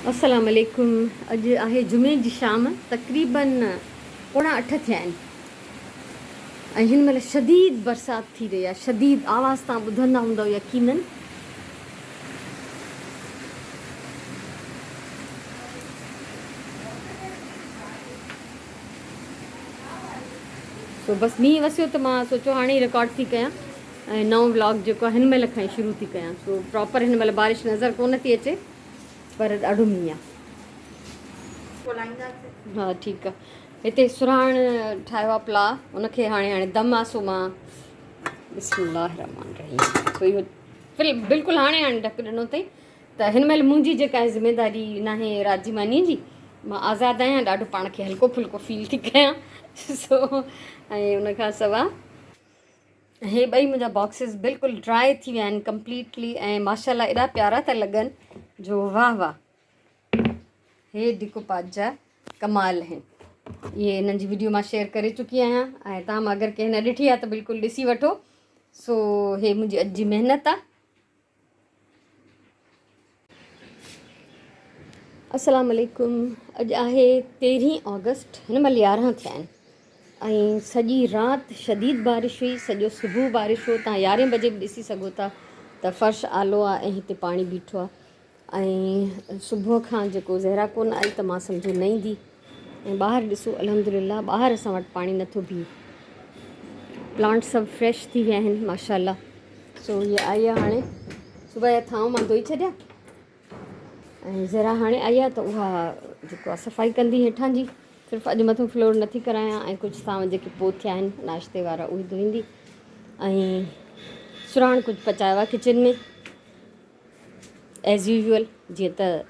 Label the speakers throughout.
Speaker 1: अस्सलाम वालेकुम। अॼु आहे जुमे जी शाम, तक़रीबन 7:45 थिया आहिनि ऐं हिन महिल शदीद बरसाति थी रही आहे। शदीद आवाज़ तव्हां ॿुधंदा हूंदव यकीनन। सो बसि मींहुं वसियो त मां सोचियो हाणे ई रिकॉर्ड थी कयां ऐं नओं व्लॉग जेको आहे हिन महिल खां ई शुरू थी कयां। सो प्रॉपर हिन महिल बारिश नज़र कोन थी अचे, पर ॾाढो मींहुं आहे। हा ठीकु आहे। हिते सुराण ठाहियो आहे पुलाउ, उनखे हाणे दम आहे। सो मां बिस्मिल्लाह रहमान रहीम, सो इहो बिल्कुलु हाणे ढकु ॾिनो अथई। त हिन महिल मुंहिंजी जेका आहे ज़िमेदारी न आहे रात जी मानी जी, मां आज़ादु आहियां, ॾाढो पाण खे हल्को फुल्को फील थी कयां। सो ऐं उनखां सवाइ हे ॿई मुंहिंजा बॉक्सिस बिल्कुलु ड्राई थी विया आहिनि कंप्लीटली ऐं माशाल्लाह एॾा प्यारा था लॻनि जो वाह वाह। हे डिकोपात जा कमाल आहिनि। इहे हिननि जी वीडियो मां शेयर करे चुकी आहियां ऐं तव्हां मां अगरि कंहिं न ॾिठी आहे त बिल्कुलु ॾिसी वठो। सो हे मुंहिंजी अॼु जी महिनत आहे। अस्सलाम वालेकुम। अॼु आहे 13 ऑगस्ट, हिन महिल 11 थिया आहिनि ऐं सॼी राति शदीद बारिश हुई, सॼो सुबुह बारिश हो। तव्हां 11 बजे बि ॾिसी सघो था त फ़र्श आलो आहे ऐं हिते पाणी बीठो आहे। ऐं सुबुह खां जेको ज़हरा कोन आई त मां सम्झो न ईंदी। ऐं ॿाहिरि ॾिसो अल्हम्दुलिल्लाह ॿाहिरि असां वटि पाणी नथो बीहे, प्लांट सभु फ्रेश थी विया आहिनि माशाल्लाह। सो इहे आई आहे हाणे सुबुह जा थांव मां धोई छॾिया ऐं ज़रा हाणे आई आहे त उहा जेको आहे सफ़ाई कंदी हेठां जी। सिर्फ़ु अॼु मथां फ्लोर नथी करायां ऐं कुझु थांव जेके पोइ थिया आहिनि नाश्ते वारा उहे धोईंदी। ऐं सुराण कुझु पचायो आहे किचन में एज़ यूजुअल, जीअं त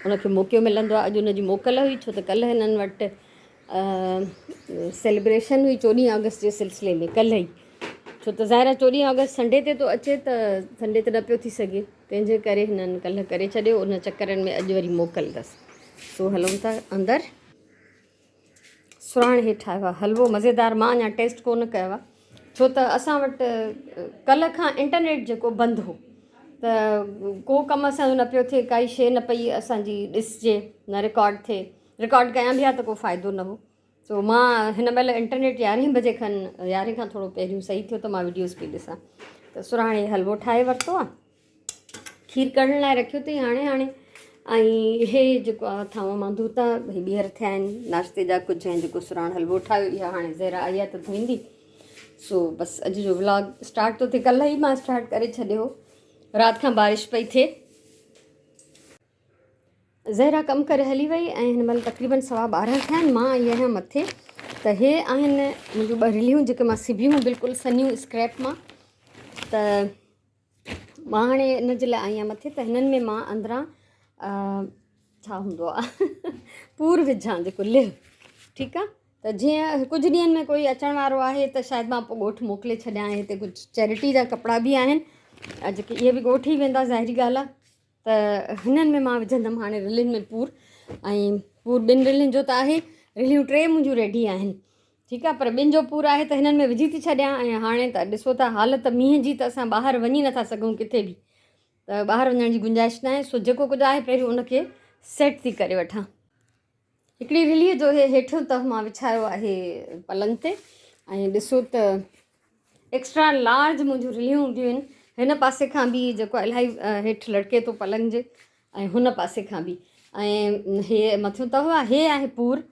Speaker 1: उनखे मौक़ो मिलंदो आहे। अॼु उनजी मोकल हुई, छो त कल्ह हिननि वटि सेलिब्रेशन हुई 14 अगस्त जे सिलसिले में कल्ह ई। छो त ज़ाहिर 14 अगस्त संडे ते थो अचे त संडे ते न पियो थी सघे, तंहिंजे करे हिननि कल्ह करे छॾियो। उन चकरनि में अॼु वरी मोकल अथसि। सो हलूं था अंदरि। सुराण हे ठाहियो आहे हलवो मज़ेदार। मां अञा टेस्ट कोन कयो आहे छो त असां वटि कल्ह खां इंटरनेट जेको बंदि हो त को कमु असांजो न पियो थिए, काई शइ न पई असांजी ॾिसजे, न रिकॉर्ड थिए। रिकॉर्ड कयां बि हा त को फ़ाइदो न हो। सो मां हिन महिल इंटरनेट 11 बजे खनि, 11 खां थोरो पहिरियों सही थियो त मां वीडियोज़ पई ॾिसां। त सुराणे हलवो ठाहे वरितो आहे, खीर कढण लाइ रखियो अथई हाणे। ऐं हे जेको आहे थांव मां धोता, भई ॿीहर थिया आहिनि नाश्ते जा कुझु, ऐं जेको सुराण हलवो ठाहियो इहा हाणे ज़हरा आई आहे त धोईंदी। सो बसि अॼु जो व्लॉग स्टार्ट थो थिए। कल्ह ई मां स्टार्ट करे छॾियो हो, राति खां बारिश पई थिए। ज़हरा कमु करे हली वई ऐं हिन महिल तक़रीबन 12:15 थिया आहिनि। मां आई आहियां मथे। त हे आहिनि मुंहिंजूं 2 रिलियूं जेके मां सिबियूं बिल्कुलु सनियूं स्क्रैप मां। त मां हाणे इन जे लाइ आई आहियां मथे त हिननि में मां अंदरां छा हूंदो आहे पूर विझां, जेको लिह। ठीकु आहे। त जीअं कुझु ॾींहंनि में कोई अचण वारो आहे त शायदि मां पोइ ॻोठु मोकिले छॾियां। हिते कुझु चैरिटी जा कपिड़ा बि आहिनि जेके इहे बि ॻोठ ई वेंदा, ज़ाहिरी ॻाल्हि आहे। त हिननि में मां विझंदमि हाणे रिलियुनि में पूर। ऐं पूर 2 रिलियुनि जो त आहे, रिलियूं 3 मुंहिंजूं रेडी आहिनि। ठीकु आहे, पर 2 जो पूर आहे त हिननि में विझी थी छॾियां। ऐं हाणे त ॾिसो था हालत मींहं जी, त असां ॿाहिरि वञी नथा सघूं किथे बि, त ॿाहिरि वञण जी गुंजाइश न आहे। सो जेको कुझु आहे पहिरियों उनखे सेट थी करे वठां। हिकिड़ी रिलीअ जो हेठियों तह मां विछायो आहे पलंग ते। ऐं ॾिसो त एक्स्ट्रा लार्ज मुंहिंजूं रिलियूं हूंदियूं आहिनि, हिन पासे खां बि जेको इलाही हेठि लड़के थो पलंग जे, ऐं हुन पासे खां बि। ऐं हे मथियों तह आहे, हे आहे पूर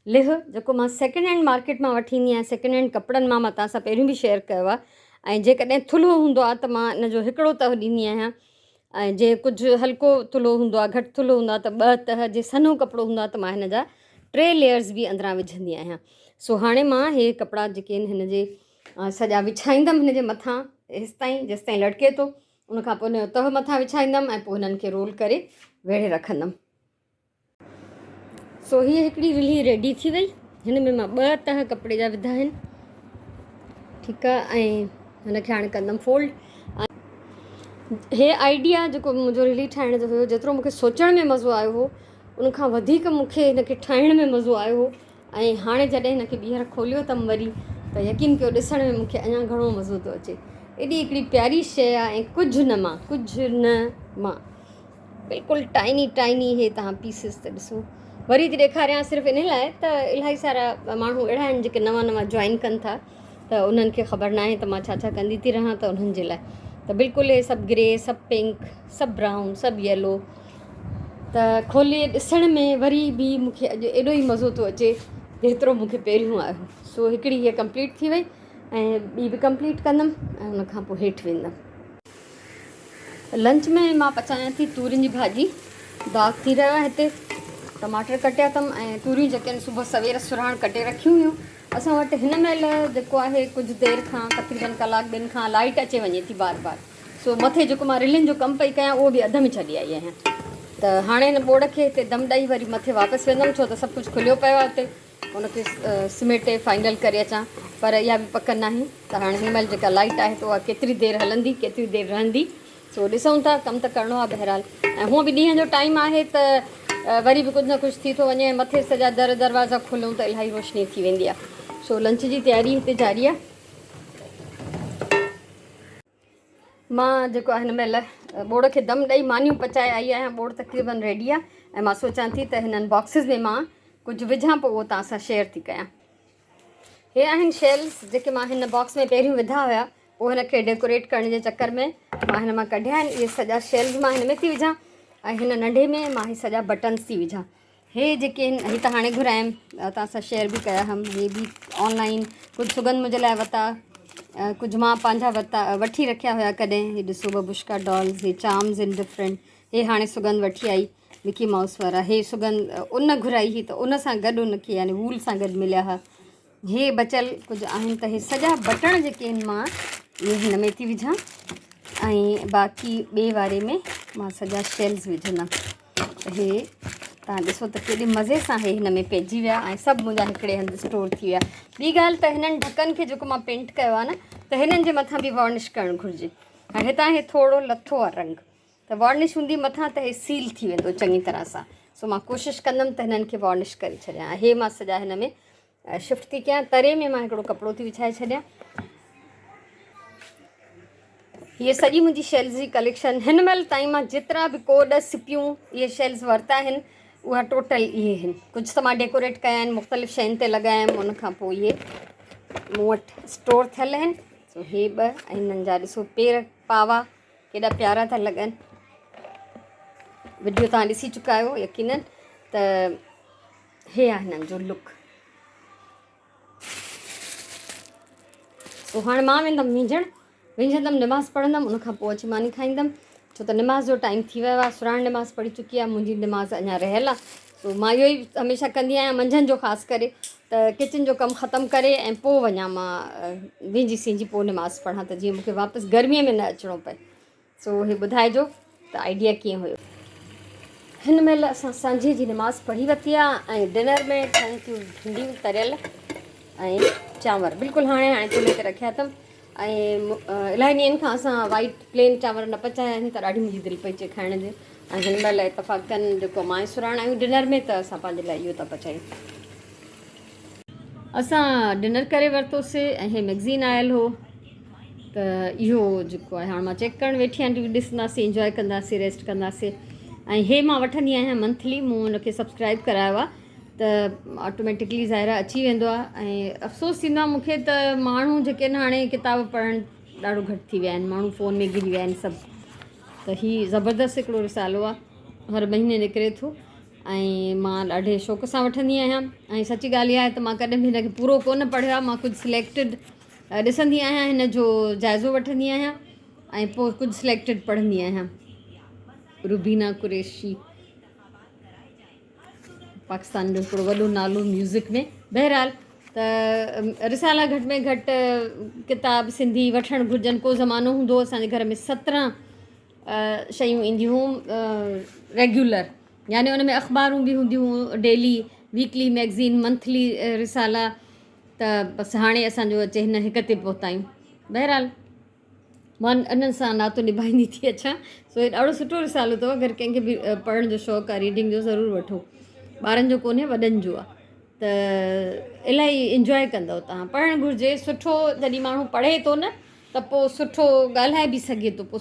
Speaker 1: लिह, जेको मां सेकेंड हैंड मार्केट मां वठी ईंदी आहियां। सेकेंड हैंड कपिड़नि मां तव्हां सां पहिरियों बि शेयर कयो आहे। ऐं जेकॾहिं थुल्हो हूंदो आहे त मां इन जो हिकिड़ो तह ॾींदी आहियां। ऐं जे कुझु हल्को थुल्हो हूंदो आहे, घटि थुल्हो हूंदो आहे त 2 तह, जे सनो कपिड़ो हूंदो आहे त मां हिन जा 3 लेयर्स बि अंदरां विझंदी आहियां। सो हाणे मां हे कपिड़ा जेके आहिनि हिन जे सॼा विछाईंदमि हिन जे मथां जेसिताईं लड़के थो। उनखां पोइ हिन जो तह मथां विछाईंदमि ऐं पोइ हिननि खे रोल करे वेड़े रखंदमि। सो हीअ हिकिड़ी रिली रेडी थी वई। हिन में मां 2 तह कपिड़े जा विधा आहिनि। ठीकु आहे। ऐं हिनखे हाणे कंदमि फोल्ड। हे आइडिया जेको मुंहिंजो रिली ठाहिण जो हुयो, जेतिरो मूंखे सोचण में मज़ो आयो हो, उनखां वधीक मूंखे हिनखे ठाहिण में मज़ो आयो हो। ऐं हाणे जॾहिं हिनखे ॿीहर खोलियो अथमि वरी, त यकीन कयो ॾिसण में मूंखे अञा घणो मज़ो थो अचे। एॾी हिकिड़ी प्यारी शइ आहे ऐं कुझु न मां बिल्कुलु टाइनी टाइनी हे तव्हां पीसिस त ॾिसो। वरी थी ॾेखारियां सिर्फ़ु इन लाइ त इलाही सारा माण्हू अहिड़ा आहिनि जेके नवां नवां जॉइन कनि था, त उन्हनि खे ख़बर न आहे त मां छा छा कंदी थी रहां, त उन्हनि जे लाइ त बिल्कुलु हे सभु ग्रे, सभु पिंक, सभु ब्राउन, सभु येलो, त खोले ॾिसण में वरी बि मूंखे अॼु एॾो ई मज़ो थो अचे जेतिरो मूंखे पहिरियों आयो। सो हिकिड़ी हीअ कंप्लीट थी वई ऐं ॿी बि कंप्लीट कंदमि ऐं उनखां पोइ हेठि वेंदमि। लंच में मां पचायां थी तूरियुनि जी भाॼी। दाग थी रहियो आहे हिते, टमाटर कटिया अथमि ऐं तूरियूं जेके आहिनि सुबुह सवेर सुराण कटे रखियूं हुयूं। असां वटि हिन महिल जेको आहे कुझु देरि खां तक़रीबन कलाक ॿिनि खां लाइट अचे वञे थी बार बार। सो मथे जेको मां रिलिन जो कमु पई कयां उहो बि अध में छॾी आई आहियां। त हाणे हिन बोर्ड खे हिते दम ॾेई वरी मथे वापसि वेंदमि, छो त सभु कुझु खुलियो पियो आहे हुते, हुनखे सिमेटे फाइनल करे अचां। पर इहा बि पक न आहे त हाणे हिन महिल जेका लाइट आहे त उहा केतिरी देरि हलंदी, केतिरी देरि रहंदी। सो ॾिसूं था, कमु त करिणो आहे बहरहाल। ऐं हूअं बि ॾींहं जो टाइम आहे त वरी बि कुझु न कुझु थी थो वञे। मथे सॼा दरवाज़ा खोलियूं त इलाही रोशनी थी वेंदी आहे। सो लंच जी तयारी हिते जारी आहे। मां जेको आहे हिन महिल बोड़ खे दम ॾेई मानियूं पचाए आई आहियां। बोड़ तक़रीबन रेडी आहे ऐं मां सोचां थी त हिननि बॉक्सिस में मां कुझु विझां, पोइ उहो तव्हां सां शेयर थी कयां। हे आहिनि शेल्स जेके मां हिन बॉक्स में पहिरियों विधा हुआ, पोइ हिनखे डेकोरेट करण जे चकर में मां हिन मां कढिया आहिनि। इहे सॼा शेल्स मां हिन में थी विझां ऐं हिन नंढे में मां हे सॼा बटन्स थी विझां। हे जेके आहिनि ही त हाणे घुरायमि, तव्हां सां शेयर बि कया हुअमि। हे बि ऑनलाइन कुझु सुगंध मुंहिंजे लाइ वरिता, कुझु मां पंहिंजा वठी रखिया हुया कॾहिं। हे ॾिसो बबुश्का डॉल्स, हे चार्म्स इन डिफरेंट, हे हाणे सुगंध वठी आई मिकी माउस वारा। हे सुगंध उन घुराई हुई त उन सां गॾु उनखे यानी वूल सां गॾु मिलिया हुआ। हे बचियल कुझु आहिनि त हे सॼा बटण जेके आहिनि मां इहे हिन में थी विझां ऐं बाक़ी ॿिए वारे में मां सॼा शेल्स विझंदमि। त हे तव्हां ॾिसो त केॾे मज़े सां हे हिन में पइजी विया ऐं सभु मुंहिंजा हिकिड़े हंधि स्टोर थी विया। ॿी ॻाल्हि त हिननि ढकनि खे जेको मां पेंट कयो आहे न, त हिननि जे मथां बि वार्निश करणु घुरिजे। ऐं हितां हे थोरो लथो आहे रंग, त वार्निश हूंदी मथां त हे सील थी वेंदो चङी तरह सां। सो मां कोशिशि कंदमि त हिननि खे वार्निश करे छॾियां। हे मां सॼा हिन में शिफ्ट थी कयां। तरे में मां हिकिड़ो कपिड़ो थी विछाए छॾियां। हीअ सॼी मुंहिंजी शेल्स जी कलेक्शन हिन महिल ताईं मां जेतिरा बि कोड सिपियूं इहे शेल्स वरिता आहिनि उहा टोटल इहे आहिनि। कुझु त मां डेकोरेट कया आहिनि, मुख़्तलिफ़ शयुनि ते लॻायमि, उनखां पोइ इहे मूं वटि स्टोर थियल आहिनि। सो हे ॿ ऐं हिननि जा ॾिसो पेर पावा केॾा प्यारा था लॻनि। वीडियो तव्हां ॾिसी चुका आहियो यकीनन। त हे आहे हिननि जो लुक। सो हाणे मां वेंदमि विझंदमि, निमाज़ पढ़ंदमि, उनखां पोइ अची मानी खाईंदमि, छो त निमाज़ जो टाइम थी वियो आहे। सुराण निमाज़ पढ़ी चुकी आहे, मुंहिंजी निमाज़ अञा रहियल आहे। सो मां इहो ई हमेशह कंदी आहियां मंझंदि जो ख़ासि करे, त किचन जो कमु ख़तमु करे ऐं पोइ वञा मां वेंजी सींजी पोइ निमाज़ पढ़ां, त जीअं मूंखे वापसि गर्मीअ में न अचिणो पए। सो हे ॿुधाइजो त आइडिया कीअं हुयो। हिन महिल असां सांझे जी निमाज़ पढ़ी वरिती आहे ऐं डिनर में ठहनि थियूं भिंडियूं तरियल ऐं चांवर। बिल्कुलु हाणे चुल्हे ते रखिया अथमि ऐं इलाही ॾींहंनि खां असां वाइट प्लेन चांवर न पचाया आहिनि, त ॾाढी मुंहिंजी दिलि पई चे खाइण जी। ऐं हिन महिल इतफ़ाक़नि जेको मां सुराण आहियूं डिनर में, त असां पंहिंजे लाइ इहो था पचायूं। असां डिनर करे वरितोसीं ऐं हे मैगज़ीन आयल हो, त इहो जेको आहे हाणे मां चेक करणु वेठी आहियां। ॾिसंदासीं, इंजॉय कंदासीं, रेस्ट कंदासीं। ऐं हे मां वठंदी आहियां मंथली, मूं हुनखे सब्सक्राइब करायो आहे, त ऑटोमेटिकली ज़ाहिरा अची वेंदो आहे। ऐं अफ़सोस थींदो आहे मूंखे त माण्हू जेके आहिनि हाणे किताब पढ़णु ॾाढो घटि थी विया आहिनि, माण्हू फ़ोन में घिरी विया आहिनि सभु। त हीउ ज़बरदस्त हिकिड़ो रिसालो आहे, हर महीने निकिरे थो ऐं मां ॾाढे शौक़ सां वठंदी आहियां। ऐं सची ॻाल्हि इहा आहे त मां कॾहिं बि हिनखे पूरो कोन पढ़ियो आहे। मां कुझु सिलेक्टेड ॾिसंदी आहियां, हिन जो जाइज़ो वठंदी आहियां ऐं पोइ कुझु सिलेक्टेड पढ़ंदी आहियां। रुबीना कुरैशी, पाकिस्तान जो हिकिड़ो वॾो नालो म्यूज़िक में। बहरहाल त रिसाला घटि में घटि किताब सिंधी वठणु घुरिजनि। को ज़मानो हूंदो असांजे घर में 17 शयूं ईंदियूं हुयूं रेगुलर, यानी उन में अख़बारूं बि हूंदियूं हुयूं, डेली, वीकली मैगज़ीन, मंथली रिसाला। त बसि हाणे असांजो अचे हिन हिक ते पहुता आहियूं। बहरहाल मां इन्हनि सां नातो निभाईंदी थी अचां। सो हे ॾाढो सुठो रिसालो अथव, अगरि कंहिंखे बि पढ़ण जो शौक़ु आहे, रीडिंग जो, ज़रूरु वठो। ॿारनि जो कोन्हे, वॾनि जो आहे। त इलाही इंजॉय कंदव तव्हां। पढ़णु घुरिजे, सुठो जॾहिं माण्हू पढ़े थो न, त पोइ सुठो ॻाल्हाए बि सघे थो, पोइ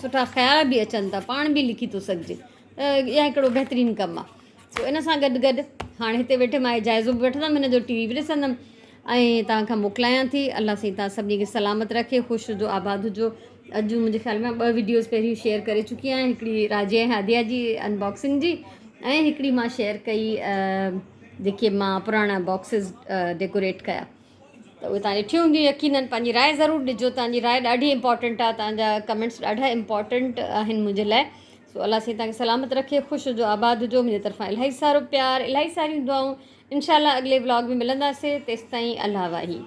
Speaker 1: सुठा ख़्याल बि अचनि था, पाण बि लिखी थो सघिजे। इहा हिकिड़ो बहितरीनु कमु आहे। सो इन सां गॾु गॾु हाणे हिते वेठे मां जाइज़ो बि वठंदमि, हिन जो टीवी बि ॾिसंदमि ऐं तव्हांखां मोकिलायां थी। अलाह साईं तव्हां सभिनी खे सलामत रखे, ख़ुशि हुजो, आबाद हुजो। अॼु मुंहिंजे ख़्याल में 2 वीडियोज़ पहिरीं शेयर करे चुकी आहियां, हिकिड़ी राजिया ऐं हादिया जी अनबॉक्सिंग जी, ऐं हिकिड़ी मां शेयर कई जेके मां पुराणा बॉक्सिस डेकोरेट कया। त उहे तव्हां ॾिठी हूंदी यकीननि। पंहिंजी राय ज़रूरु ॾिजो, तव्हांजी राय ॾाढी इंपॉर्टेंट आहे, तव्हांजा कमेंट्स ॾाढा इंपॉर्टेंट आहिनि मुंहिंजे लाइ। सो अलाह साईं तव्हांखे सलामत रखे, ख़ुशि हुजो, आबाद हुजो। मुंहिंजे तरफ़ां इलाही सारो प्यार, इलाही सारियूं दुआऊं। इंशाल्लाह अॻिले व्लॉग में मिलंदासीं, तेसिताईं अल्लाह वाही।